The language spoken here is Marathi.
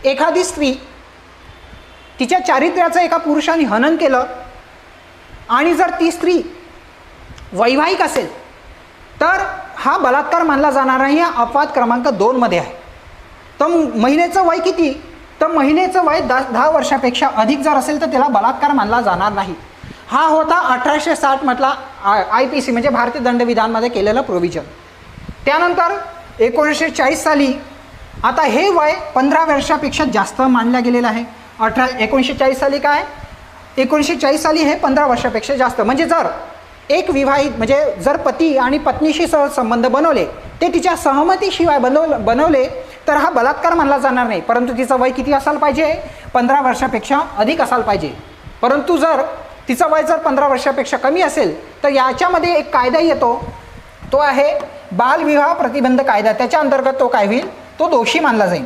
एखादी स्त्री तिच्या चारित्र्याचं एका पुरुषाने हनन केलं आणि जर ती स्त्री वैवाहिक असेल तर हा बलात्कार मानला जाणार नाही. हा अपवाद क्रमांक 2 मध्ये आहे. तर महिलेचं वय किती? तर महिलेचं वय 10 वर्षापेक्षा अधिक जर असेल तर त्याला बलात्कार मानला जाणार नाही. हा होता 1860 मधला IPC म्हणजे भारतीय दंडविधानमध्ये केलेलं प्रोव्हिजन. त्यानंतर 1940 साली आता हे वय 15 वर्षापेक्षा जास्त मानलं गेलेलं आहे. 1940 साली काय? 1940 साली हे 15 वर्षापेक्षा जास्त. म्हणजे जर एक विवाहित म्हणजे जर पती आणि पत्नीशी संबंध बनवले ते तिच्या सहमतीशिवाय बनवले तर हा बलात्कार मानला जाणार नाही. परंतु तिचं वय किती असायला पाहिजे? 15 वर्षापेक्षा अधिक असायला पाहिजे. परंतु जर तिचं वय जर 15 वर्षापेक्षा कमी असेल तर याच्यामध्ये एक कायदा येतो, तो आहे बालविवाह प्रतिबंध कायदा. त्याच्या अंतर्गत तो काय होईल? तो दोषी मानला जाईल.